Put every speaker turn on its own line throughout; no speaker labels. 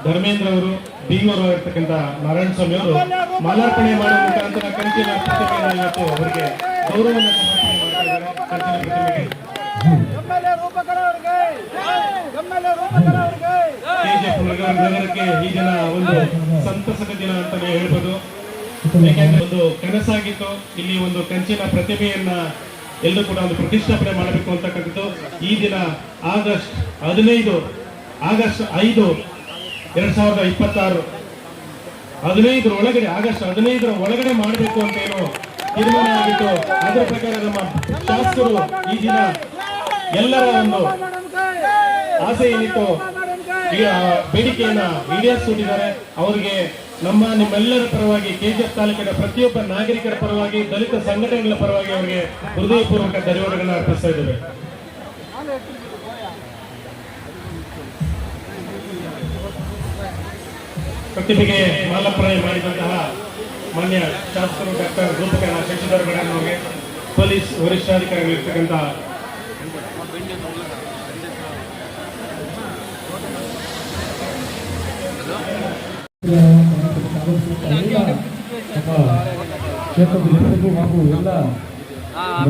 ಧರ್ಮೇಂದ್ರ ಅವರು ಡಿಒರು ಆಗಿರ್ತಕ್ಕಂಥ ನಾರಾಯಣ ಸ್ವಾಮಿ ಅವರು ಮಾಲಾರ್ಪಣೆ ಮಾಡುವ ಮುಖಾಂತರ ಕಂಚಿನ ಪ್ರತಿಮೆಯನ್ನು ಇವತ್ತು ಅವರಿಗೆ ಗೌರವವನ್ನು ಸಮರ್ಪಣೆ ಮಾಡ್ತಾ ಇದ್ದಾರೆ. ಕಂಚಿನ ಪ್ರತಿಮೆಗೆ ನಗರಕ್ಕೆ ಈ ದಿನ ಒಂದು ಸಂತಸದ ದಿನ ಅಂತಾನೆ ಹೇಳ್ಬೋದು. ಯಾಕೆಂದ್ರೆ ಒಂದು ಕನಸಾಗಿತ್ತು, ಇಲ್ಲಿ ಒಂದು ಕಂಚಿನ ಪ್ರತಿಮೆಯನ್ನ ಎಲ್ಲರೂ ಕೂಡ ಒಂದು ಪ್ರತಿಷ್ಠಾಪನೆ ಮಾಡಬೇಕು ಅಂತಕ್ಕಂಥದ್ದು. ಈ ದಿನ ಆಗಸ್ಟ್ 5, 2026 ಆಗಸ್ಟ್ 15 ಒಳಗಡೆ ಮಾಡಬೇಕು ಅಂತ ಏನೋ ತೀರ್ಮಾನ ಆಗಿತ್ತು. ಅದರ ಪ್ರಕಾರ ನಮ್ಮ ಶಾಸಕರು ಈ ದಿನ ಎಲ್ಲರ ಒಂದು ಆಸೆ ಏನಿತ್ತು, ಈಗ ಬೇಡಿಕೆಯನ್ನ ಈಡೇರಿಸಿದ್ದಾರೆ. ಅವರಿಗೆ ನಿಮ್ಮೆಲ್ಲರ ಪರವಾಗಿ, ಕೆಜಿಎಫ್ ತಾಲೂಕಿನ ಪ್ರತಿಯೊಬ್ಬ ನಾಗರಿಕರ ಪರವಾಗಿ, ದಲಿತ ಸಂಘಟನೆಗಳ ಪರವಾಗಿ ಅವರಿಗೆ ಹೃದಯಪೂರ್ವಕ ಧನ್ಯವಾದಗಳನ್ನು ಅರ್ಪಿಸ್ತಾ ಇದ್ದೇವೆ. ಪ್ರತಿಭೆಗೆ ಮಾಲಾರ್ಪಣೆ ಮಾಡಿದಂತಹ ಮಾನ್ಯ ಶಾಸಕರು ಡಾಕ್ಟರ್ ರೂಪಕರಣ ಶಶಿಧರಗಡನವರಿಗೆ, ಪೊಲೀಸ್ ವರಿಷ್ಠಾಧಿಕಾರಿಗಳಿರ್ತಕ್ಕಂಥ
ಕ್ಷೇತ್ರದ ಹಾಗೂ ಎಲ್ಲ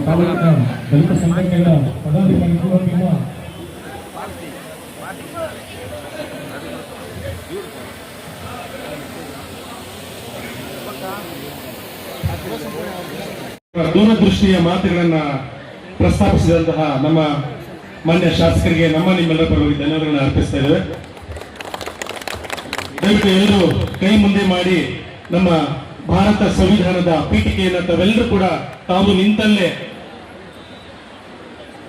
ತಾಲೂಕಿನ ದಲಿತ ಸಂಘಟನೆಗಳ ಪದಾಧಿಕಾರಿಗಳು ನಿಮ್ಮ
ದೂರದೃಷ್ಟಿಯ ಮಾತುಗಳನ್ನ ಪ್ರಸ್ತಾಪಿಸಿದಂತಹ ನಮ್ಮ ಮಾನ್ಯ ಶಾಸಕರಿಗೆ ನಿಮ್ಮೆಲ್ಲರ ಪರವಾಗಿ ಧನ್ಯವಾದಗಳನ್ನು ಅರ್ಪಿಸ್ತಾ ಇದ್ದೇವೆ. ದಯವಿಟ್ಟು ಎಲ್ಲರೂ ಕೈ ಮುಂದೆ ಮಾಡಿ ನಮ್ಮ ಭಾರತ ಸಂವಿಧಾನದ ಪೀಠಿಕೆಯನ್ನು ತಾವೆಲ್ಲರೂ ಕೂಡ ತಾವು ನಿಂತಲ್ಲೇ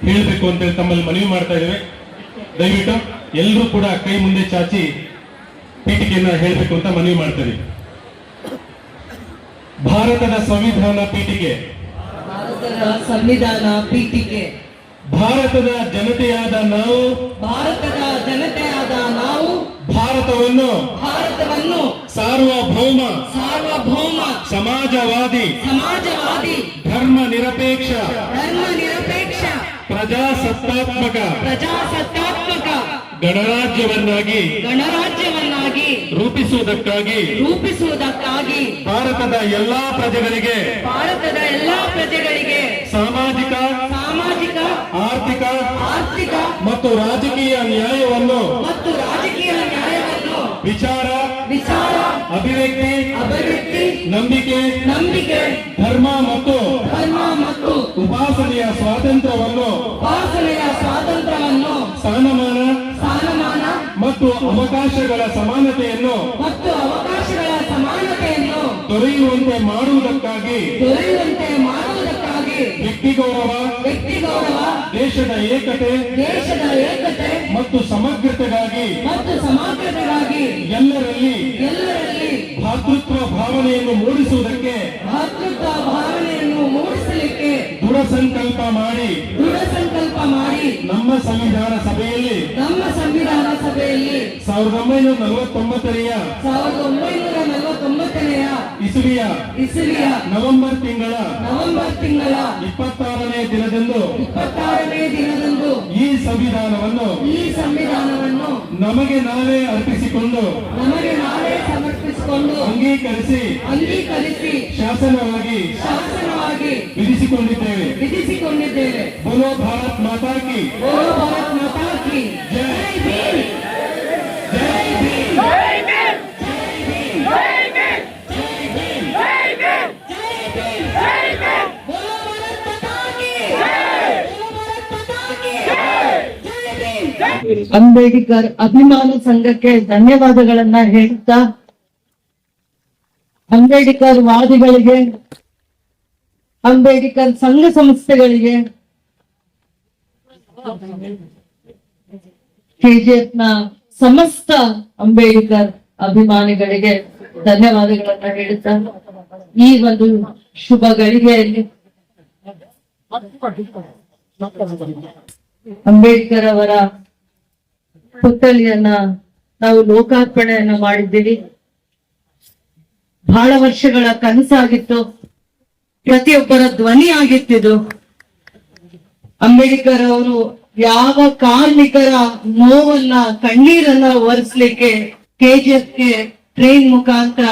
ಹೇಳಬೇಕು ಅಂತೇಳಿ ತಮ್ಮಲ್ಲಿ ಮನವಿ ಮಾಡ್ತಾ ಇದ್ದೇವೆ. ದಯವಿಟ್ಟು ಎಲ್ಲರೂ ಕೂಡ ಕೈ ಮುಂದೆ ಚಾಚಿ ಪೀಠಿಕೆಯನ್ನ ಹೇಳಬೇಕು ಅಂತ ಮನವಿ ಮಾಡ್ತಾರೆ. ಭಾರತದ ಸಂವಿಧಾನ ಪೀಠಿಕೆ, ಭಾರತದ ಜನತೆಯಾದ ನಾವು ಭಾರತವನ್ನು ಸಾರ್ವಭೌಮ ಸಮಾಜವಾದಿ ಧರ್ಮ ನಿರಪೇಕ್ಷ ಪ್ರಜಾಸತ್ತಾತ್ಮಕ ಗಣರಾಜ್ಯವನ್ನಾಗಿ ರೂಪಿಸುವುದಕ್ಕಾಗಿ ಭಾರತದ ಎಲ್ಲಾ ಪ್ರಜೆಗಳಿಗೆ ಸಾಮಾಜಿಕ ಆರ್ಥಿಕ ಮತ್ತು ರಾಜಕೀಯ ನ್ಯಾಯವನ್ನು ವಿಚಾರ ಅಭಿವ್ಯಕ್ತಿ ನಂಬಿಕೆ ಧರ್ಮ ಮತ್ತು ಉಪಾಸನೆಯ ಸ್ವಾತಂತ್ರ್ಯವನ್ನು ಸ್ಥಾನಮಾನ ಮತ್ತು ಅವಕಾಶಗಳ ಸಮಾನತೆಯನ್ನು ದೊರೆಯುವಂತೆ ಮಾಡುವುದಕ್ಕಾಗಿ ವ್ಯಕ್ತಿ ಗೌರವ ದೇಶದ ಏಕತೆ ಮತ್ತು ಸಮಗ್ರತೆಗಾಗಿ ಎಲ್ಲರಲ್ಲಿ ಭಾತೃತ್ವ ಭಾವನೆಯನ್ನು ಮೂಡಿಸುವುದಕ್ಕೆ ದೃಢ ಸಂಕಲ್ಪ ಮಾಡಿ ನಮ್ಮ ಸಂವಿಧಾನ ಸಭೆಯಲ್ಲಿ 1949ರ ಇಸವಿಯ ನವೆಂಬರ್ ತಿಂಗಳ 26ನೇ ದಿನದಂದು ಈ ಸಂವಿಧಾನವನ್ನು ನಮಗೆ ನಾವೇ ಅರ್ಪಿಸಿಕೊಂಡು ಅಂಗೀಕರಿಸಿ ಶಾಸನವಾಗಿ ವಿಧಿಸಿಕೊಂಡಿದ್ದೇವೆ. ಬೋಲೋ ಭಾರತ್ ಮಾತಾ ಕಿ ಜೈ ಭೀಮ್.
ಅಂಬೇಡ್ಕರ್ ಅಭಿಮಾನ ಸಂಘಕ್ಕೆ ಧನ್ಯವಾದಗಳನ್ನ ಹೇಳ್ತಾ, ಅಂಬೇಡ್ಕರ್ ವಾದಿಗಳಿಗೆ, ಅಂಬೇಡ್ಕರ್ ಸಂಘ ಸಂಸ್ಥೆಗಳಿಗೆ, ಕೆಜಿಎಫ್ನ ಸಮಸ್ತ ಅಂಬೇಡ್ಕರ್ ಅಭಿಮಾನಿಗಳಿಗೆ ಧನ್ಯವಾದಗಳನ್ನ ಹೇಳುತ್ತಾ, ಈ ಒಂದು ಶುಭ ಗಳಿಗೆಯಲ್ಲಿ ಅಂಬೇಡ್ಕರ್ ಅವರ ಪುತ್ಥಳಿಯನ್ನ ನಾವು ಲೋಕಾರ್ಪಣೆಯನ್ನ ಮಾಡಿದ್ದೀವಿ. ಬಹಳ ವರ್ಷಗಳ ಕನಸಾಗಿತ್ತು, ಪ್ರತಿಯೊಬ್ಬರ ಧ್ವನಿ ಆಗಿತ್ತಿದು. ಅಂಬೇಡ್ಕರ್ ಅವರು ಯಾವ ಕಾರ್ಮಿಕರ ನೋವನ್ನ ಕಣ್ಣೀರನ್ನ ಒರೆಸ್ಲಿಕ್ಕೆ ಕೆಜಿಎಫ್ಗೆ ಟ್ರೈನ್ ಮುಖಾಂತರ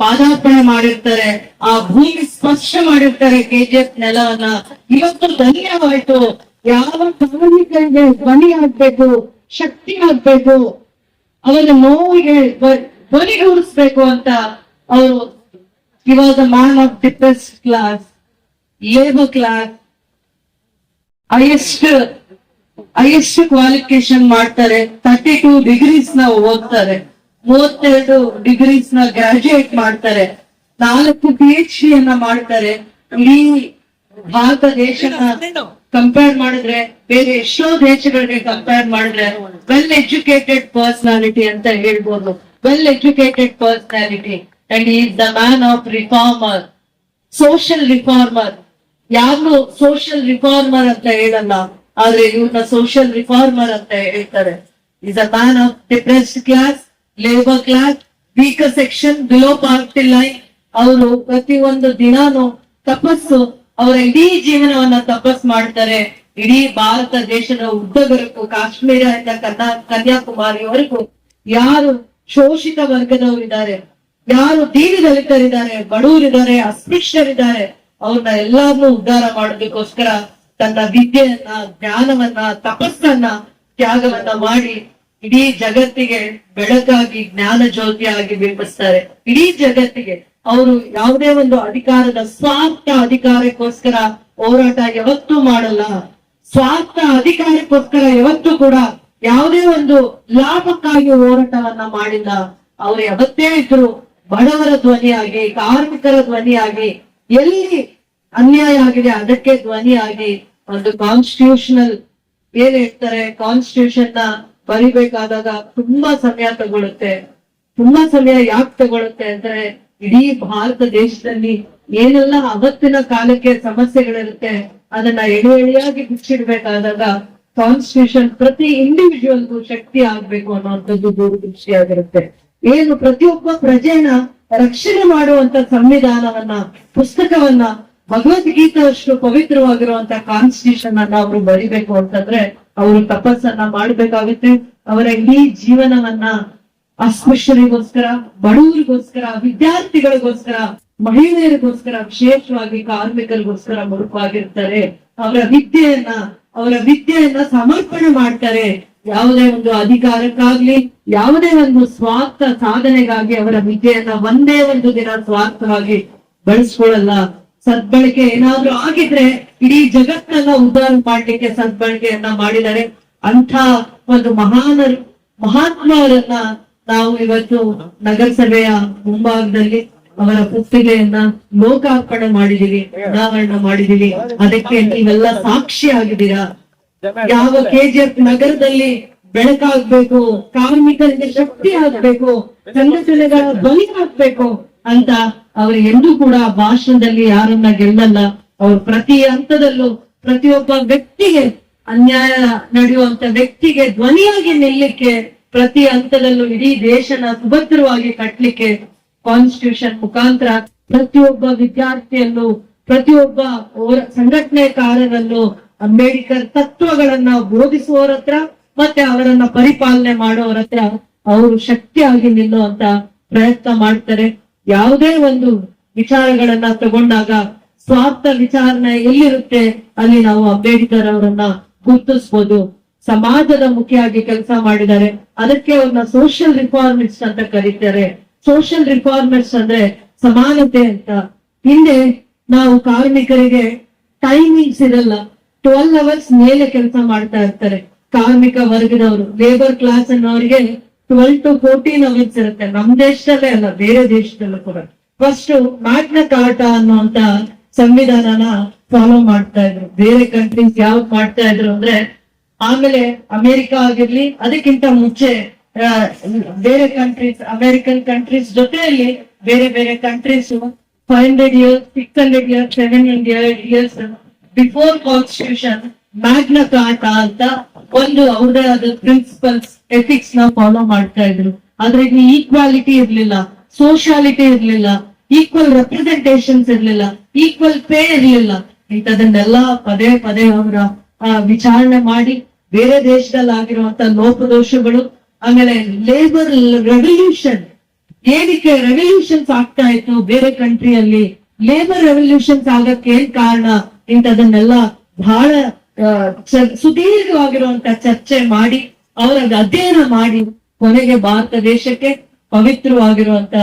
ಪಾದಾರ್ಪಣೆ ಮಾಡಿರ್ತಾರೆ, ಆ ಭೂಮಿ ಸ್ಪರ್ಶ ಮಾಡಿರ್ತಾರೆ ಕೆಜಿಎಫ್ ನೆಲವನ್ನ. ಇವತ್ತು ಧನ್ಯವಾಯ್ತು. ಯಾವ ಕಾರ್ಮಿಕರಿಗೆ ಧ್ವನಿ ಆಗ್ಬೇಕು, ಶಕ್ತಿ ಆಗ್ಬೇಕು, ಅವರ ನೋವಿಗೆ ಧ್ವನಿಗೂಡಿಸ್ಬೇಕು ಅಂತ ಅವರು ಇವಾಗ man of depressed class, labour class, highest qualification ಮಾಡ್ತಾರೆ. 32 ಡಿಗ್ರೀಸ್ ನ ಓದ್ತಾರೆ, 32 ಡಿಗ್ರೀಸ್ ನ ಗ್ರಾಜುಯೇಟ್ ಮಾಡ್ತಾರೆ, 4 PhD ಅನ್ನ ಮಾಡ್ತಾರೆ. ಇಡೀ ಭಾರತ ದೇಶನ ಕಂಪೇರ್ ಮಾಡಿದ್ರೆ ಬೇರೆ ಎಷ್ಟೋ ದೇಶಗಳಿಗೆ ಕಂಪೇರ್ ಮಾಡಿದ್ರೆ ವೆಲ್ ಎಜುಕೇಟೆಡ್ ಪರ್ಸನಾಲಿಟಿ ಅಂತ ಹೇಳ್ಬೋದು. Well educated personality and is the man of reformer, social reformer. ಯಾರು ಸೋಷಿಯಲ್ ರಿಫಾರ್ಮರ್ ಅಂತ ಹೇಳಲ್ಲ, ಆದ್ರೆ ಇವ್ರನ್ನ ಸೋಷಿಯಲ್ ರಿಫಾರ್ಮರ್ ಅಂತ ಹೇಳ್ತಾರೆ. Is a man of depressed class, labour class, weaker section, below poverty line. ಅವರು ಪ್ರತಿಯೊಂದು ದಿನಾನು ತಪಸ್ಸು, ಅವರ ಇಡೀ ಜೀವನವನ್ನ ತಪಸ್ ಮಾಡ್ತಾರೆ. ಇಡೀ ಭಾರತ ದೇಶದ ಉದ್ದಗಲಕ್ಕೂ ಕಾಶ್ಮೀರದಿಂದ ಕನ್ಯಾಕುಮಾರಿವರೆಗೂ ಯಾರು ಶೋಷಿತ ವರ್ಗದವರಿದ್ದಾರೆ, ಯಾರು ದೀನದಲಿತರಿದ್ದಾರೆ, ಬಡವರಿದ್ದಾರೆ, ಅಸ್ಪೃಶ್ಯರಿದ್ದಾರೆ, ಅವ್ರನ್ನ ಎಲ್ಲಾರನ್ನೂ ಉದ್ಧಾರ ಮಾಡೋದಕ್ಕೋಸ್ಕರ ತನ್ನ ವಿದ್ಯೆಯನ್ನ, ಜ್ಞಾನವನ್ನ, ತಪಸ್ಸನ್ನ, ತ್ಯಾಗವನ್ನ ಮಾಡಿ ಇಡೀ ಜಗತ್ತಿಗೆ ಬೆಳಕಾಗಿ ಜ್ಞಾನ ಜ್ಯೋತಿಯಾಗಿ ಬಿಂಬಿಸ್ತಾರೆ. ಇಡೀ ಜಗತ್ತಿಗೆ ಅವರು ಯಾವುದೇ ಒಂದು ಅಧಿಕಾರದ ಸ್ವಾರ್ಥ ಅಧಿಕಾರಕ್ಕೋಸ್ಕರ ಹೋರಾಟ ಯಾವತ್ತೂ ಮಾಡಲ್ಲ. ಸ್ವಾರ್ಥ ಅಧಿಕಾರಕ್ಕೋಸ್ಕರ ಯಾವತ್ತೂ ಕೂಡ ಯಾವುದೇ ಒಂದು ಲಾಭಕ್ಕಾಗಿ ಹೋರಾಟವನ್ನ ಮಾಡಿಲ್ಲ. ಅವ್ರು ಯಾವತ್ತೇ ಇದ್ರು ಬಡವರ ಧ್ವನಿಯಾಗಿ, ಕಾರ್ಮಿಕರ ಧ್ವನಿಯಾಗಿ, ಎಲ್ಲಿ ಅನ್ಯಾಯ ಆಗಿದೆ ಅದಕ್ಕೆ ಧ್ವನಿಯಾಗಿ ಒಂದು ಕಾನ್ಸ್ಟಿಟ್ಯೂಷನಲ್ ಏನ್ ಹೇಳ್ತಾರೆ, ಕಾನ್ಸ್ಟಿಟ್ಯೂಷನ್ ನ ಬರಿಬೇಕಾದಾಗ ತುಂಬಾ ಸಮಯ ತಗೊಳುತ್ತೆ. ತುಂಬಾ ಸಮಯ ಯಾಕೆ ತಗೊಳುತ್ತೆ ಅಂದ್ರೆ ಇಡೀ ಭಾರತ ದೇಶದಲ್ಲಿ ಏನೆಲ್ಲ ಅವತ್ತಿನ ಕಾಲಕ್ಕೆ ಸಮಸ್ಯೆಗಳಿರುತ್ತೆ ಅದನ್ನ ಎಳೆಯಾಗಿ ಬಿಚ್ಚಿಡ್ಬೇಕಾದಾಗ ಕಾನ್ಸ್ಟಿಟ್ಯೂಷನ್ ಪ್ರತಿ ಇಂಡಿವಿಜುವಲ್ಗೂ ಶಕ್ತಿ ಆಗ್ಬೇಕು ಅನ್ನುವಂಥದ್ದು ದೂರದೃಷ್ಟಿಯಾಗಿರುತ್ತೆ. ಏನು ಪ್ರತಿಯೊಬ್ಬ ಪ್ರಜೆನ ರಕ್ಷಣೆ ಮಾಡುವಂತ ಸಂವಿಧಾನವನ್ನ, ಪುಸ್ತಕವನ್ನ, ಭಗವದ್ಗೀತೆ ಅಷ್ಟು ಪವಿತ್ರವಾಗಿರುವಂತ ಕಾನ್ಸ್ಟಿಟ್ಯೂಷನ್ ಅನ್ನ ಅವರು ಬರಿಬೇಕು ಅಂತಂದ್ರೆ ಅವರು ತಪಸ್ಸನ್ನ ಮಾಡ್ಬೇಕಾಗುತ್ತೆ. ಅವರ ಇಡೀ ಜೀವನವನ್ನ ಅಸ್ಪೃಶ್ಯರಿಗೋಸ್ಕರ, ಬಡವರಿಗೋಸ್ಕರ, ವಿದ್ಯಾರ್ಥಿಗಳಿಗೋಸ್ಕರ, ಮಹಿಳೆಯರಿಗೋಸ್ಕರ, ವಿಶೇಷವಾಗಿ ಕಾರ್ಮಿಕರಿಗೋಸ್ಕರ ಮುಡುಪಾಗಿರ್ತಾರೆ. ಅವರ ವಿದ್ಯೆಯನ್ನ ಸಮರ್ಪಣೆ ಮಾಡ್ತಾರೆ. ಯಾವುದೇ ಒಂದು ಅಧಿಕಾರಕ್ಕಾಗ್ಲಿ, ಯಾವುದೇ ಒಂದು ಸ್ವಾರ್ಥ ಸಾಧನೆಗಾಗಿ ಅವರ ವಿದ್ಯೆಯನ್ನ ಒಂದೇ ಒಂದು ದಿನ ಸ್ವಾರ್ಥವಾಗಿ ಬಳಸ್ಕೊಳ್ಳಲ್ಲ. ಸದ್ಬಳಕೆ ಏನಾದ್ರೂ ಆಗಿದ್ರೆ ಇಡೀ ಜಗತ್ತನ್ನ ಉದ್ಧಾರ ಮಾಡ್ಲಿಕ್ಕೆ ಸದ್ಬಳಕೆಯನ್ನ ಮಾಡಿದ್ದಾರೆ. ಅಂತ ಒಂದು ಮಹಾತ್ಮರನ್ನ ನಾವು ಇವತ್ತು ನಗರಸಭೆಯ ಮುಂಭಾಗದಲ್ಲಿ ಅವರ ಪುತ್ತಿಗೆಯನ್ನ ಲೋಕಾರ್ಪಣೆ ಮಾಡಿದೀವಿ, ಅನಾವರಣ ಮಾಡಿದೀವಿ. ಅದಕ್ಕೆ ನೀವೆಲ್ಲ ಸಾಕ್ಷಿ ಆಗಿದ್ದೀರಾ. ಯಾವ ಕೆಜಿಎಫ್ ನಗರದಲ್ಲಿ ಬೆಳಕಾಗ್ಬೇಕು, ಕಾರ್ಮಿಕರಿಗೆ ಶಕ್ತಿ ಆಗ್ಬೇಕು, ಸಂಘಟನೆಗಳ ಧ್ವನಿ ಆಗ್ಬೇಕು ಅಂತ ಅವರು ಎಂದೂ ಕೂಡ ಭಾಷಣದಲ್ಲಿ ಯಾರನ್ನ ಗೆಲ್ಲಲ್ಲ. ಅವ್ರು ಪ್ರತಿ ಹಂತದಲ್ಲೂ ಪ್ರತಿಯೊಬ್ಬ ವ್ಯಕ್ತಿಗೆ, ಅನ್ಯಾಯ ನಡೆಯುವಂತ ವ್ಯಕ್ತಿಗೆ ಧ್ವನಿಯಾಗಿ ನಿಲ್ಲಕ್ಕೆ, ಪ್ರತಿ ಹಂತದಲ್ಲೂ ಇಡೀ ದೇಶನ ಸುಭದ್ರವಾಗಿ ಕಟ್ಲಿಕ್ಕೆ ಕಾನ್ಸ್ಟಿಟ್ಯೂಷನ್ ಮುಖಾಂತರ ಪ್ರತಿಯೊಬ್ಬ ವಿದ್ಯಾರ್ಥಿಯಲ್ಲೂ, ಪ್ರತಿಯೊಬ್ಬ ಸಂಘಟನೆಕಾರರಲ್ಲೂ ಅಂಬೇಡ್ಕರ್ ತತ್ವಗಳನ್ನ ಬೋಧಿಸುವವರ ಹತ್ರ ಮತ್ತೆ ಅವರನ್ನ ಪರಿಪಾಲನೆ ಮಾಡೋರ ಹತ್ರ ಅವರು ಶಕ್ತಿಯಾಗಿ ನಿಲ್ಲುವಂತ ಪ್ರಯತ್ನ ಮಾಡ್ತಾರೆ. ಯಾವುದೇ ಒಂದು ವಿಚಾರಗಳನ್ನ ತಗೊಂಡಾಗ ಸ್ವಾರ್ಥ ವಿಚಾರಣೆ ಎಲ್ಲಿರುತ್ತೆ ಅಲ್ಲಿ ನಾವು ಅಂಬೇಡ್ಕರ್ ಅವರನ್ನ ಗುರುತಿಸ್ಬೋದು. ಸಮಾಜದ ಮುಖಿಯಾಗಿ ಕೆಲಸ ಮಾಡಿದ್ದಾರೆ. ಅದಕ್ಕೆ ಅವ್ರನ್ನ ಸೋಷಿಯಲ್ ರಿಫಾರ್ಮಿಸ್ಟ್ ಅಂತ ಕರೀತಾರೆ. ಸೋಷಿಯಲ್ ರಿಫಾರ್ಮಿಸ್ಟ್ ಅಂದ್ರೆ ಸಮಾನತೆ ಅಂತ. ಹಿಂದೆ ನಾವು ಕಾರ್ಮಿಕರಿಗೆ ಟೈಮಿಂಗ್ಸ್ ಇರಲ್ಲ, 12 ಅವರ್ಸ್ ಮೇಲೆ ಕೆಲಸ ಮಾಡ್ತಾ ಇರ್ತಾರೆ. ಕಾರ್ಮಿಕ ವರ್ಗದವರು, ಲೇಬರ್ ಕ್ಲಾಸ್ ಅನ್ನೋರಿಗೆ 12 to 14 ಅವರ್ಸ್ ಇರುತ್ತೆ. ನಮ್ ದೇಶದಲ್ಲೇ ಅಲ್ಲ, ಬೇರೆ ದೇಶದಲ್ಲೂ ಕೂಡ. ಫಸ್ಟ್ ಮ್ಯಾಗ್ನಾ ಕಾರ್ಟಾ ಅನ್ನುವಂತ ಸಂವಿಧಾನನ ಫಾಲೋ ಮಾಡ್ತಾ ಇದ್ರು. ಬೇರೆ ಕಂಟ್ರೀಸ್ ಯಾವ್ದು ಮಾಡ್ತಾ ಇದ್ರು ಅಂದ್ರೆ, ಆಮೇಲೆ ಅಮೆರಿಕ ಆಗಿರ್ಲಿ, ಅದಕ್ಕಿಂತ ಮುಂಚೆ ಬೇರೆ ಕಂಟ್ರೀಸ್, ಅಮೆರಿಕನ್ ಕಂಟ್ರೀಸ್ ಜೊತೆಯಲ್ಲಿ ಬೇರೆ ಬೇರೆ countries 500 years, 600 years, 700 years before constitution Magna Carta ಅಂತ ಒಂದು ಅವ್ರದೇ ಆದ ಪ್ರಿನ್ಸಿಪಲ್ಸ್, ಎಥಿಕ್ಸ್ ನ ಫಾಲೋ ಮಾಡ್ತಾ ಇದ್ರು. ಆದ್ರೆ ಇಲ್ಲಿ ಈಕ್ವಾಲಿಟಿ ಇರ್ಲಿಲ್ಲ, ಸೋಶಿಯಾಲಿಟಿ ಇರ್ಲಿಲ್ಲ, ಈಕ್ವಲ್ ರೆಪ್ರೆಸೆಂಟೇಷನ್ಸ್ ಇರ್ಲಿಲ್ಲ, ಈಕ್ವಲ್ ಪೇ ಇರ್ಲಿಲ್ಲ. ಇಂಥದನ್ನೆಲ್ಲ ಪದೇ ಪದೇ ಅವರ ವಿಚಾರಣೆ ಮಾಡಿ ಬೇರೆ ದೇಶದಲ್ಲಿ ಆಗಿರುವಂತ ಲೋಪದೋಷಗಳು, ಆಮೇಲೆ ಲೇಬರ್ ರೆವಲ್ಯೂಷನ್, ಏನಕ್ಕೆ ರೆವಲ್ಯೂಷನ್ಸ್ ಆಗ್ತಾ ಇತ್ತು ಬೇರೆ ಕಂಟ್ರಿಯಲ್ಲಿ, ಲೇಬರ್ ರೆವಲ್ಯೂಷನ್ಸ್ ಆಗಕ್ಕೆ ಏನ್ ಕಾರಣ ಇಂಥದನ್ನೆಲ್ಲ ಬಹಳ ಸುದೀರ್ಘವಾಗಿರುವಂತ ಚರ್ಚೆ ಮಾಡಿ ಅವರ ಅಧ್ಯಯನ ಮಾಡಿ ಕೊನೆಗೆ ಭಾರತ ದೇಶಕ್ಕೆ ಪವಿತ್ರವಾಗಿರುವಂತ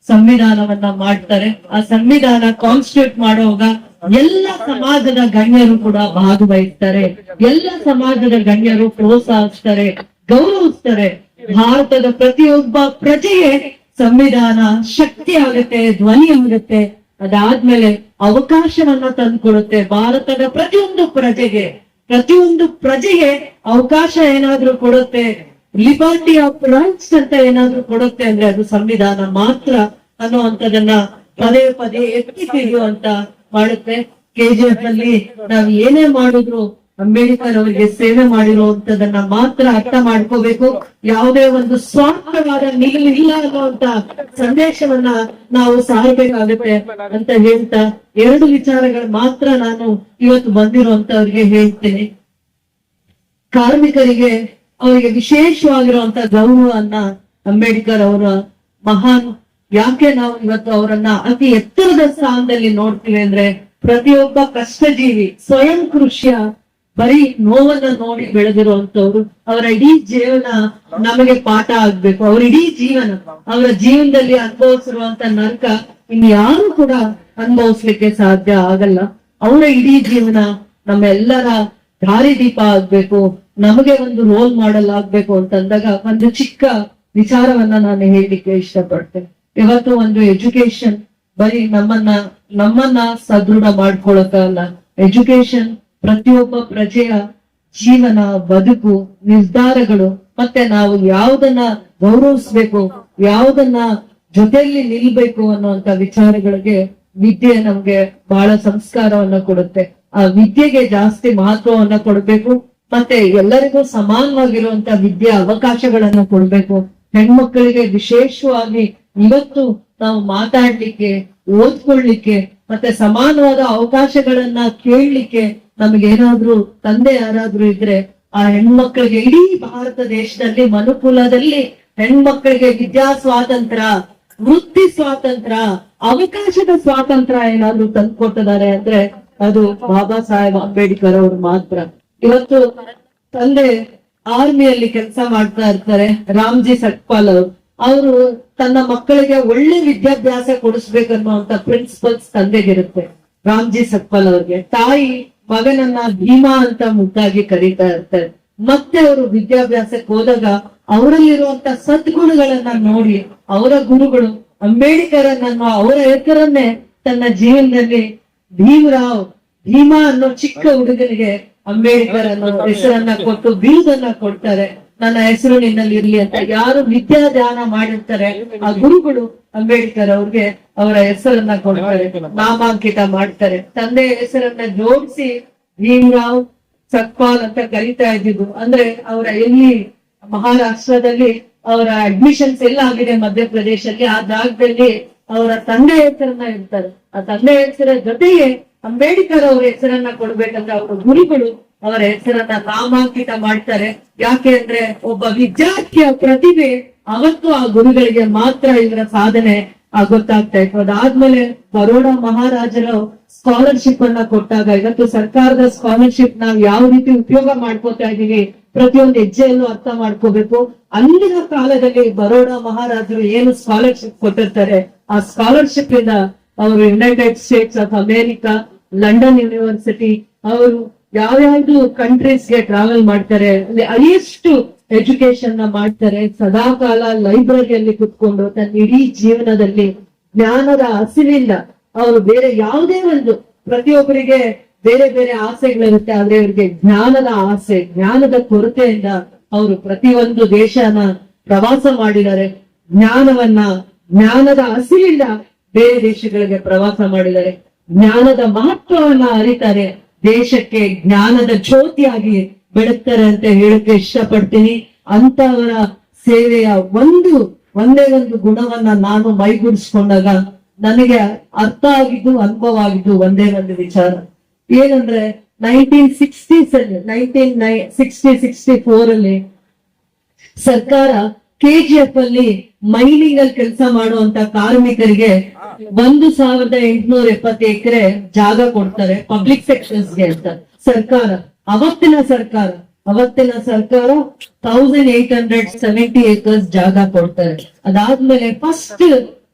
ಸಂವಿಧಾನವನ್ನ ಮಾಡ್ತಾರೆ. ಆ ಸಂವಿಧಾನ ಕಾನ್ಸ್ಟಿಟ್ಯೂಟ್ ಮಾಡುವಾಗ ಎಲ್ಲ ಸಮಾಜದ ಗಣ್ಯರು ಕೂಡ ಭಾಗವಹಿಸ್ತಾರೆ, ಎಲ್ಲ ಸಮಾಜದ ಗಣ್ಯರು ಪ್ರೋತ್ಸಾಹಿಸ್ತಾರೆ, ಗೌರವಿಸ್ತಾರೆ. ಭಾರತದ ಪ್ರತಿಯೊಬ್ಬ ಪ್ರಜೆಗೆ ಸಂವಿಧಾನ ಶಕ್ತಿ ಆಗುತ್ತೆ, ಧ್ವನಿ ಆಗುತ್ತೆ. ಅದಾದ್ಮೇಲೆ ಅವಕಾಶವನ್ನ ತಂದುಕೊಡುತ್ತೆ. ಭಾರತದ ಪ್ರತಿಯೊಂದು ಪ್ರಜೆಗೆ ಅವಕಾಶ ಏನಾದ್ರೂ ಕೊಡುತ್ತೆ, ಲಿಬರ್ಟಿ ಆಫ್ ರೈಟ್ಸ್ ಅಂತ ಏನಾದ್ರೂ ಕೊಡುತ್ತೆ ಅಂದ್ರೆ ಅದು ಸಂವಿಧಾನ ಮಾತ್ರ ಅನ್ನುವಂಥದ್ದನ್ನ ಪದೇ ಪದೇ ಎತ್ತಿ ಹಿಡಿಯುವಂತ ಮಾಡುತ್ತೆ. KGF ಅಲ್ಲಿ ನಾವ್ ಏನೇ ಮಾಡಿದ್ರು ಅಂಬೇಡ್ಕರ್ ಅವರಿಗೆ ಸೇವೆ ಮಾಡಿರುವಂತದನ್ನ ಮಾತ್ರ ಅರ್ಥ ಮಾಡ್ಕೋಬೇಕು. ಯಾವುದೇ ಒಂದು ಸ್ವಾರ್ಥವಾದ ನಿಲುವು ಇಲ್ಲ ಅನ್ನುವಂತ ಸಂದೇಶವನ್ನ ನಾವು ಸಾರಬೇಕಾಗುತ್ತೆ ಅಂತ ಹೇಳ್ತಾ 2 ವಿಚಾರಗಳು ಮಾತ್ರ ನಾನು ಇವತ್ತು ಬಂದಿರುವಂತವ್ರಿಗೆ ಹೇಳ್ತೇನೆ. ಕಾರ್ಮಿಕರಿಗೆ ಅವರಿಗೆ ವಿಶೇಷವಾಗಿರುವಂತ ಗೌರವವನ್ನ ಅಂಬೇಡ್ಕರ್ ಅವರ ಮಹಾನ್, ಯಾಕೆ ನಾವು ಇವತ್ತು ಅವರನ್ನ ಅತಿ ಎತ್ತರದ ಸ್ಥಾನದಲ್ಲಿ ನೋಡ್ತೀವಿ ಅಂದ್ರೆ ಪ್ರತಿಯೊಬ್ಬ ಕಷ್ಟಜೀವಿ ಸ್ವಯಂ ಕೃಷಿಯ ಬರೀ ನೋವನ್ನ ನೋಡಿ ಬೆಳೆದಿರುವಂತವ್ರು. ಅವರ ಇಡೀ ಜೀವನ ನಮಗೆ ಪಾಠ ಆಗ್ಬೇಕು. ಅವ್ರ ಇಡೀ ಜೀವನ, ಅವರ ಜೀವನದಲ್ಲಿ ಅನುಭವಿಸಿರುವಂತ ನರಕ ಇನ್ಯಾರು ಕೂಡ ಅನುಭವಿಸ್ಲಿಕ್ಕೆ ಸಾಧ್ಯ ಆಗಲ್ಲ. ಅವರ ಇಡೀ ಜೀವನ ನಮ್ಮೆಲ್ಲರ ದಾರಿದೀಪ ಆಗ್ಬೇಕು, ನಮಗೆ ಒಂದು ರೋಲ್ ಮಾಡೆಲ್ ಆಗ್ಬೇಕು ಅಂತಂದಾಗ ಒಂದು ಚಿಕ್ಕ ವಿಚಾರವನ್ನ ನಾನು ಹೇಳಲಿಕ್ಕೆ ಇಷ್ಟಪಡ್ತೇನೆ. ಇವತ್ತು ಒಂದು ಎಜುಕೇಶನ್ ಬರೀ ನಮ್ಮನ್ನ ಸದೃಢ ಮಾಡ್ಕೊಳಕ್ಕಲ್ಲ. ಎಜುಕೇಶನ್ ಪ್ರತಿಯೊಬ್ಬ ಪ್ರಜೆಯ ಜೀವನ, ಬದುಕು, ನಿರ್ಧಾರಗಳು, ಮತ್ತೆ ನಾವು ಯಾವುದನ್ನ ಗೌರವಿಸ್ಬೇಕು, ಯಾವುದನ್ನ ಜೊತೆಯಲ್ಲಿ ನಿಲ್ಬೇಕು ಅನ್ನುವಂತ ವಿಚಾರಗಳಿಗೆ ವಿದ್ಯೆ ನಮ್ಗೆ ಬಹಳ ಸಂಸ್ಕಾರವನ್ನ ಕೊಡುತ್ತೆ. ಆ ವಿದ್ಯೆಗೆ ಜಾಸ್ತಿ ಮಹತ್ವವನ್ನ ಕೊಡ್ಬೇಕು. ಮತ್ತೆ ಎಲ್ಲರಿಗೂ ಸಮಾನವಾಗಿರುವಂತ ವಿದ್ಯೆ ಅವಕಾಶಗಳನ್ನ ಕೊಡ್ಬೇಕು. ಹೆಣ್ಮಕ್ಳಿಗೆ ವಿಶೇಷವಾಗಿ ಇವತ್ತು ನಾವು ಮಾತಾಡ್ಲಿಕ್ಕೆ, ಓದ್ಕೊಳ್ಲಿಕ್ಕೆ, ಮತ್ತೆ ಸಮಾನವಾದ ಅವಕಾಶಗಳನ್ನ ಕೇಳಲಿಕ್ಕೆ ನಮಗೇನಾದ್ರೂ ತಂದೆ ಯಾರಾದ್ರೂ ಇದ್ರೆ ಆ ಹೆಣ್ಮಕ್ಳಿಗೆ ಇಡೀ ಭಾರತ ದೇಶದಲ್ಲಿ ಮನುಕುಲದಲ್ಲಿ ಹೆಣ್ಮಕ್ಳಿಗೆ ವಿದ್ಯಾ ಸ್ವಾತಂತ್ರ್ಯ, ವೃತ್ತಿ ಸ್ವಾತಂತ್ರ್ಯ, ಅವಕಾಶದ ಸ್ವಾತಂತ್ರ್ಯ ಏನಾದ್ರೂ ತಂದ್ಕೊಟ್ಟಿದ್ದಾರೆ ಅಂದ್ರೆ ಅದು ಬಾಬಾ ಸಾಹೇಬ್ ಅಂಬೇಡ್ಕರ್ ಅವರು ಮಾತ್ರ. ಇವತ್ತು ತಂದೆ ಆರ್ಮಿಯಲ್ಲಿ ಕೆಲಸ ಮಾಡ್ತಾ ಇರ್ತಾರೆ, ರಾಮ್ಜಿ ಸಟ್ಪಾಲ್ ಅವರು ತನ್ನ ಮಕ್ಕಳಿಗೆ ಒಳ್ಳೆ ವಿದ್ಯಾಭ್ಯಾಸ ಕೊಡಿಸ್ಬೇಕನ್ನುವಂತ ಪ್ರಿನ್ಸಿಪಲ್ಸ್ ತಂದೆಗಿರುತ್ತೆ. ರಾಮ್ಜಿ ಸಟ್ಪಾಲ್ ಅವ್ರಿಗೆ ತಾಯಿ ಮಗನನ್ನ ಭೀಮಾ ಅಂತ ಮುದ್ದಾಗಿ ಕರೀತಾ ಇರ್ತಾರೆ. ಮತ್ತೆ ಅವರು ವಿದ್ಯಾಭ್ಯಾಸಕ್ಕೆ ಹೋದಾಗ ಅವರಲ್ಲಿರುವಂತ ಸದ್ಗುಣಗಳನ್ನ ನೋಡಿ ಅವರ ಗುರುಗಳು ಅಂಬೇಡ್ಕರ್ ಅನ್ನೋ ಅವರ ಹೆಸರನ್ನೇ ತನ್ನ ಜೀವನದಲ್ಲಿ ಭೀಮಾ ಅನ್ನೋ ಚಿಕ್ಕ ಹುಡುಗನಿಗೆ ಅಂಬೇಡ್ಕರ್ ಅನ್ನೋ ಹೆಸರನ್ನ ಕೊಟ್ಟು ಬಿರುದನ್ನ ಕೊಡ್ತಾರೆ. ನನ್ನ ಹೆಸರು ನಿನ್ನಲ್ಲಿ ಇರ್ಲಿ ಅಂತ ಯಾರು ವಿದ್ಯಾದಾನ ಮಾಡಿರ್ತಾರೆ ಆ ಗುರುಗಳು ಅಂಬೇಡ್ಕರ್ ಅವ್ರಿಗೆ ಅವರ ಹೆಸರನ್ನ ಕೊಡ್ತಾರೆ, ನಾಮಾಂಕಿತ ಮಾಡ್ತಾರೆ. ತಂದೆಯ ಹೆಸರನ್ನ ಜೋಡಿಸಿ ಭೀಮರಾವ್ ಸತ್ಪಾಲ್ ಅಂತ ಕರೀತಾ ಇದ್ದಿದ್ದು. ಅಂದ್ರೆ ಅವರ ಎಲ್ಲಿ ಮಹಾರಾಷ್ಟ್ರದಲ್ಲಿ ಅವರ ಅಡ್ಮಿಷನ್ಸ್ ಎಲ್ಲ ಆಗಿದೆ ಮಧ್ಯಪ್ರದೇಶಲ್ಲಿ, ಆ ಜಾಗದಲ್ಲಿ ಅವರ ತಂದೆ ಹೆಸರನ್ನ ಇರ್ತಾರೆ. ಆ ತಂದೆ ಹೆಸರ ಜೊತೆಗೆ ಅಂಬೇಡ್ಕರ್ ಅವರ ಹೆಸರನ್ನ ಕೊಡ್ಬೇಕಂದ್ರೆ ಅವರ ಗುರುಗಳು ಅವರ ಹೆಸರನ್ನ ನಾಮಾಂಕಿತ ಮಾಡ್ತಾರೆ. ಯಾಕೆ ಅಂದ್ರೆ ಒಬ್ಬ ವಿದ್ಯಾರ್ಥಿಯ ಪ್ರತಿಭೆ ಅವತ್ತು ಆ ಗುರುಗಳಿಗೆ ಮಾತ್ರ ಇವರ ಸಾಧನೆ ಗೊತ್ತಾಗ್ತಾ ಇತ್ತು. ಅದಾದ್ಮೇಲೆ ಬರೋಡಾ ಮಹಾರಾಜರು ಸ್ಕಾಲರ್ಶಿಪ್ ಅನ್ನ ಕೊಟ್ಟಾಗ ಇವತ್ತು ಸರ್ಕಾರದ ಸ್ಕಾಲರ್ಶಿಪ್ ನಾವ್ ಯಾವ ರೀತಿ ಉಪಯೋಗ ಮಾಡ್ಕೋತಾ ಇದೀವಿ ಪ್ರತಿಯೊಂದು ಹೆಜ್ಜೆಯಲ್ಲೂ ಅರ್ಥ ಮಾಡ್ಕೋಬೇಕು. ಅಂದಿನ ಕಾಲದಲ್ಲಿ ಬರೋಡಾ ಮಹಾರಾಜರು ಏನು ಸ್ಕಾಲರ್ಶಿಪ್ ಕೊಟ್ಟಿರ್ತಾರೆ ಆ ಸ್ಕಾಲರ್ಶಿಪ್ ಇಂದ ಅವರು United States of America, London university, ಅವರು ಯಾವ್ಯಾವ್ದು ಕಂಟ್ರೀಸ್ಗೆ ಟ್ರಾವೆಲ್ ಮಾಡ್ತಾರೆ, ಹೈಯೆಸ್ಟ್ ಎಜುಕೇಶನ್ ನ ಮಾಡ್ತಾರೆ. ಸದಾಕಾಲ ಲೈಬ್ರರಿಯಲ್ಲಿ ಕುತ್ಕೊಂಡು ತನ್ನ ಇಡೀ ಜೀವನದಲ್ಲಿ ಜ್ಞಾನದ ಹಸಿವಿಂದ ಅವರು ಬೇರೆ ಯಾವುದೇ ಒಂದು, ಪ್ರತಿಯೊಬ್ಬರಿಗೆ ಬೇರೆ ಬೇರೆ ಆಸೆಗಳಿರುತ್ತೆ, ಆದ್ರೆ ಇವರಿಗೆ ಜ್ಞಾನದ ಆಸೆ, ಜ್ಞಾನದ ಕೊರತೆಯಿಂದ ಅವರು ಪ್ರತಿಯೊಂದು ದೇಶನ ಪ್ರವಾಸ ಮಾಡಿದ್ದಾರೆ. ಜ್ಞಾನದ ಹಸಿವಿಂದ ಬೇರೆ ದೇಶಗಳಿಗೆ ಪ್ರವಾಸ ಮಾಡಿದ್ದಾರೆ. ಜ್ಞಾನದ ಮಹತ್ವವನ್ನ ಅರಿತಾರೆ, ದೇಶಕ್ಕೆ ಜ್ಞಾನದ ಜ್ಯೋತಿಯಾಗಿ ಬೆಳಗ್ತಾರೆ ಅಂತ ಹೇಳಕ್ಕೆ ಇಷ್ಟಪಡ್ತೀನಿ. ಅಂತವರ ಸೇವೆಯ ಒಂದೇ ಒಂದು ಗುಣವನ್ನ ನಾನು ಮೈಗೂಡಿಸ್ಕೊಂಡಾಗ ನನಗೆ ಅರ್ಥ ಆಗಿದ್ದು, ಅನುಭವ ಆಗಿದ್ದು ಒಂದೇ ಒಂದು ವಿಚಾರ ಏನಂದ್ರೆ 1960s ಅಲ್ಲಿ 1964 ಅಲ್ಲಿ ಸರ್ಕಾರ ಕೆಜಿಎಫ್ ಅಲ್ಲಿ ಮೈನಿಂಗ್ ಅಲ್ಲಿ ಕೆಲಸ ಮಾಡುವಂತ ಕಾರ್ಮಿಕರಿಗೆ 1870 ಎಕರೆ ಜಾಗ ಕೊಡ್ತಾರೆ ಪಬ್ಲಿಕ್ ಸೆಕ್ಟರ್ಸ್ಗೆ ಅಂತ ಸರ್ಕಾರ. ಅವತ್ತಿನ ಸರ್ಕಾರ 1870 ಏಕರ್ಸ್ ಜಾಗ ಕೊಡ್ತಾರೆ. ಅದಾದ್ಮೇಲೆ ಫಸ್ಟ್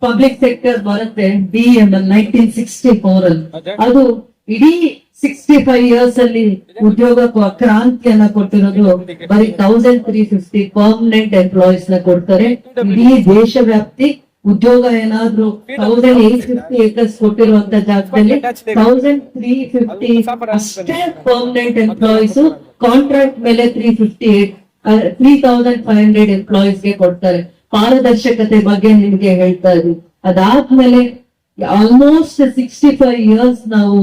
ಪಬ್ಲಿಕ್ ಸೆಕ್ಟರ್ ಬರುತ್ತೆ BML 1964 ಅಲ್ಲಿ. ಅದು ಇಡೀ 65 ಇಯರ್ಸ್ ಅಲ್ಲಿ ಉದ್ಯೋಗ ಕ್ರಾಂತಿಯನ್ನ ಕೊಟ್ಟಿರೋದು ಬರೀ 1350 ಪರ್ಮನೆಂಟ್ ಎಂಪ್ಲಾಯೀಸ್ ನ ಕೊಡ್ತಾರೆ. ಇಡೀ ದೇಶವ್ಯಾಪ್ತಿ ಉದ್ಯೋಗ ಏನಾದ್ರು 1850 ಏಕರ್ಸ್ ಕೊಟ್ಟಿರುವಂತ ಜಾಗದಲ್ಲಿ 1350 ಅಷ್ಟೇ ಪರ್ಮನೆಂಟ್ ಎಂಪ್ಲಾಯೀಸ್, ಕಾಂಟ್ರಾಕ್ಟ್ ಮೇಲೆ 3500 ಎಂಪ್ಲಾಯೀಸ್ ಗೆ ಕೊಡ್ತಾರೆ. ಪಾರದರ್ಶಕತೆ ಬಗ್ಗೆ ನಿಮ್ಗೆ ಹೇಳ್ತಾ ಇದ್ವಿ. ಅದಾದ್ಮೇಲೆ ಆಲ್ಮೋಸ್ಟ್ 65 ಇಯರ್ಸ್ ನಾವು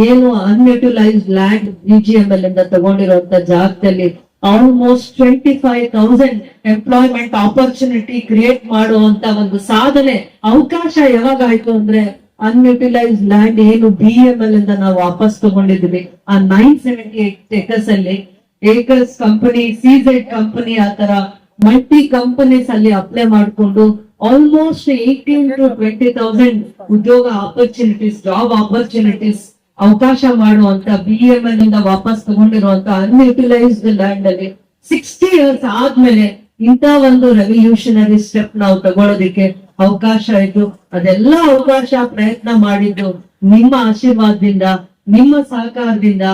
ಏನು ಅನ್ಯುಟಿಲೈಸ್ಡ್ ಲ್ಯಾಂಡ್ BGML ಇಂದ ತಗೊಂಡಿರುವಂತ ಜಾಗದಲ್ಲಿ ಆಲ್ಮೋಸ್ಟ್ 25,000 ಎಂಪ್ಲಾಯ್ಮೆಂಟ್ ಆಪರ್ಚುನಿಟಿ ಕ್ರಿಯೇಟ್ ಮಾಡುವಂತ ಒಂದು ಸಾಧನೆ ಅವಕಾಶ ಯಾವಾಗ ಆಯ್ತು ಅಂದ್ರೆ ಅನ್ಯುಟಿಲೈಸ್ಡ್ ಲ್ಯಾಂಡ್ ಏನು BML ಇಂದ ನಾವು ವಾಪಸ್ ತಗೊಂಡಿದ್ವಿ. ಆ 978 ಏಕರ್ಸ್ ಅಲ್ಲಿ ಏಕರ್ಸ್ ಕಂಪನಿ, CZ ಕಂಪನಿ, ಆತರ ಮಲ್ಟಿ ಕಂಪನೀಸ್ ಅಲ್ಲಿ ಅಪ್ಲೈ ಮಾಡ್ಕೊಂಡು ಆಲ್ಮೋಸ್ಟ್ 18 to 20,000 ಉದ್ಯೋಗ ಆಪರ್ಚುನಿಟೀಸ್, ಜಾಬ್ ಆಪರ್ಚುನಿಟೀಸ್ ಅವಕಾಶ ಮಾಡುವಂತ BML ಇಂದ ವಾಪಸ್ ತಗೊಂಡಿರುವಂತ ಅನ್ಯುಟಿಲೈಸ್ಡ್ ಲ್ಯಾಂಡ್ ಅಲ್ಲಿ 60 ಇಯರ್ಸ್ ಆದ್ಮೇಲೆ ಇಂತ ಒಂದು ರೆವಲ್ಯೂಷನರಿ ಸ್ಟೆಪ್ ನಾವು ತಗೊಳ್ಳೋದಿಕ್ಕೆ ಅವಕಾಶ ಆಯ್ತು. ಅದೆಲ್ಲ ಅವಕಾಶ ಪ್ರಯತ್ನ ಮಾಡಿದ್ದು ನಿಮ್ಮ ಆಶೀರ್ವಾದದಿಂದ, ನಿಮ್ಮ ಸಹಕಾರದಿಂದ.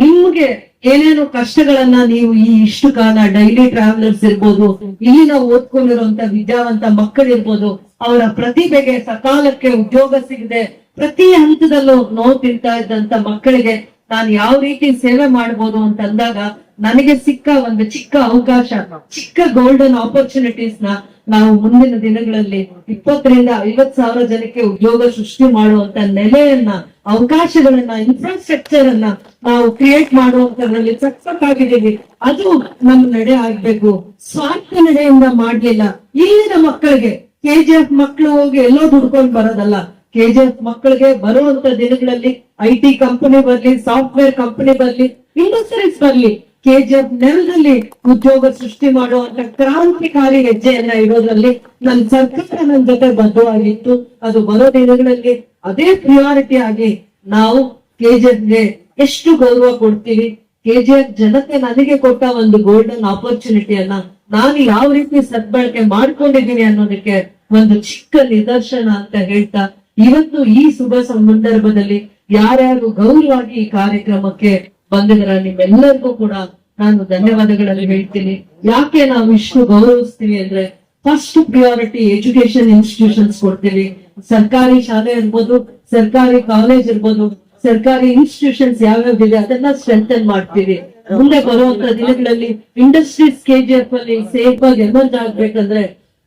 ನಿಮ್ಗೆ ಏನೇನು ಕಷ್ಟಗಳನ್ನ ನೀವು ಈ ಇಷ್ಟು ಕಾಲ ಡೈಲಿ ಟ್ರಾವೆಲರ್ಸ್ ಇರ್ಬೋದು, ಇಲ್ಲಿ ನಾವು ಓದ್ಕೊಂಡಿರುವಂತ ವಿದ್ಯಾವಂತ ಮಕ್ಕಳಿರ್ಬೋದು, ಅವರ ಪ್ರತಿಭೆಗೆ ಸಕಾಲಕ್ಕೆ ಉದ್ಯೋಗ ಸಿಗದೆ ಪ್ರತಿ ಹಂತದಲ್ಲೂ ನೋವು ತಿಂತಾ ಇದ್ದಂತ ಮಕ್ಕಳಿಗೆ ನಾನು ಯಾವ ರೀತಿ ಸೇವೆ ಮಾಡ್ಬೋದು ಅಂತ ಅಂದಾಗ ನನಗೆ ಸಿಕ್ಕ ಒಂದು ಚಿಕ್ಕ ಅವಕಾಶ, ಚಿಕ್ಕ ಗೋಲ್ಡನ್ ಆಪರ್ಚುನಿಟೀಸ್ ನ ನಾವು ಮುಂದಿನ ದಿನಗಳಲ್ಲಿ 20,000 ರಿಂದ 50,000 ಜನಕ್ಕೆ ಉದ್ಯೋಗ ಸೃಷ್ಟಿ ಮಾಡುವಂತ ನೆಲೆಯನ್ನ, ಅವಕಾಶಗಳನ್ನ, ಇನ್ಫ್ರಾಸ್ಟ್ರಕ್ಚರ್ ಅನ್ನ ನಾವು ಕ್ರಿಯೇಟ್ ಮಾಡುವಂತದ್ರಲ್ಲಿ ಸಕ್ಸಸ್ ಆಗಿದ್ದೀವಿ. ಅದು ನಮ್ಮ ನಡೆ ಆಗ್ಬೇಕು. ಸ್ವಾರ್ಥ ನಡೆಯಿಂದ ಮಾಡ್ಲಿಲ್ಲ. ಇಲ್ಲಿನ ಮಕ್ಕಳಿಗೆ KGF ಮಕ್ಕಳು ಹೋಗಿ ಎಲ್ಲೋ ದುಡ್ಕೊಂಡು ಬರೋದಲ್ಲ. KGF ಮಕ್ಕಳಿಗೆ ಬರುವಂತ ದಿನಗಳಲ್ಲಿ IT ಕಂಪನಿ ಬರ್ಲಿ, ಸಾಫ್ಟ್ವೇರ್ ಕಂಪನಿ ಬರ್ಲಿ, ಇಂಡಸ್ಟ್ರೀಸ್ ಬರ್ಲಿ, KGF ನೆಲದಲ್ಲಿ ಉದ್ಯೋಗ ಸೃಷ್ಟಿ ಮಾಡುವಂತ ಕ್ರಾಂತಿಕಾರಿ ಹೆಜ್ಜೆಯನ್ನ ಇಡೋದ್ರಲ್ಲಿ ನನ್ನ ಸರ್ಕಾರ ನನ್ನ ಜೊತೆ ಬದ್ಧವಾಗಿತ್ತು. ಅದು ಬರೋ ದಿನಗಳಲ್ಲಿ ಅದೇ ಪ್ರಿಯಾರಿಟಿ ಆಗಿ ನಾವು KGFಗೆ ಎಷ್ಟು ಗೌರವ ಕೊಡ್ತೀವಿ, KGF ಜನತೆ ನನಗೆ ಕೊಟ್ಟ ಒಂದು ಗೋಲ್ಡನ್ ಆಪರ್ಚುನಿಟಿಯನ್ನ ನಾನು ಯಾವ ರೀತಿ ಸದ್ಬಳಕೆ ಮಾಡ್ಕೊಂಡಿದ್ದೀನಿ ಅನ್ನೋದಕ್ಕೆ ಒಂದು ಚಿಕ್ಕ ನಿದರ್ಶನ ಅಂತ ಹೇಳ್ತಾ, ಇವತ್ತು ಈ ಶುಭ ಸಂದರ್ಭದಲ್ಲಿ ಯಾರ್ಯಾರು ಗೌರವವಾಗಿ ಈ ಕಾರ್ಯಕ್ರಮಕ್ಕೆ ಬಂದಿದ್ರ ನಿಮ್ಮೆಲ್ಲರಿಗೂ ಕೂಡ ನಾನು ಧನ್ಯವಾದಗಳನ್ನು ಹೇಳ್ತೀನಿ. ಯಾಕೆ ನಾವು ಇಷ್ಟು ಗೌರವಿಸ್ತೀವಿ ಅಂದ್ರೆ ಫಸ್ಟ್ ಪ್ರಿಯಾರಿಟಿ ಎಜುಕೇಶನ್ ಇನ್ಸ್ಟಿಟ್ಯೂಷನ್ಸ್ ಕೊಡ್ತೀವಿ. ಸರ್ಕಾರಿ ಶಾಲೆ ಇರ್ಬೋದು, ಸರ್ಕಾರಿ ಕಾಲೇಜ್ ಇರ್ಬೋದು, ಸರ್ಕಾರಿ ಇನ್ಸ್ಟಿಟ್ಯೂಷನ್ಸ್ ಯಾವ್ಯಾವ ಇದೆ ಅದನ್ನ ಸ್ಟ್ರೆಂಥನ್ ಮಾಡ್ತೀವಿ. ಮುಂದೆ ಬರುವಂತ ದಿನಗಳಲ್ಲಿ ಇಂಡಸ್ಟ್ರೀಸ್ KGF ಅಲ್ಲಿ ಸೇಫ್ ಆಗಿ ಎಮರ್ಜ್ ಆಗ್ಬೇಕಂದ್ರೆ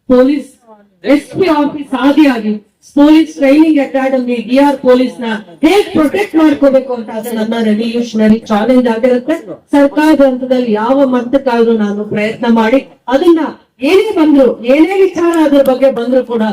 ಪೊಲೀಸ್ SP ಆಫೀಸ್ ಆಗಿ police training academy DR police ನ ಹೇಗ್ ಪ್ರೊಟೆಕ್ಟ್ ಮಾಡ್ಕೋಬೇಕು ಅಂತ ಅದು ನನ್ನ ರೆವಲ್ಯೂಷನರಿ ಚಾಲೆಂಜ್ ಆಗಿರುತ್ತೆ. ಸರ್ಕಾರದ ಹಂತದಲ್ಲಿ ಯಾವ ಮಟ್ಟಕ್ಕಾದ್ರೂ ನಾನು ಪ್ರಯತ್ನ ಮಾಡಿ ಅದನ್ನ ಏನೇ ಬಂದ್ರು, ಏನೇ ವಿಚಾರ ಅದ್ರ ಬಗ್ಗೆ ಬಂದ್ರು ಕೂಡ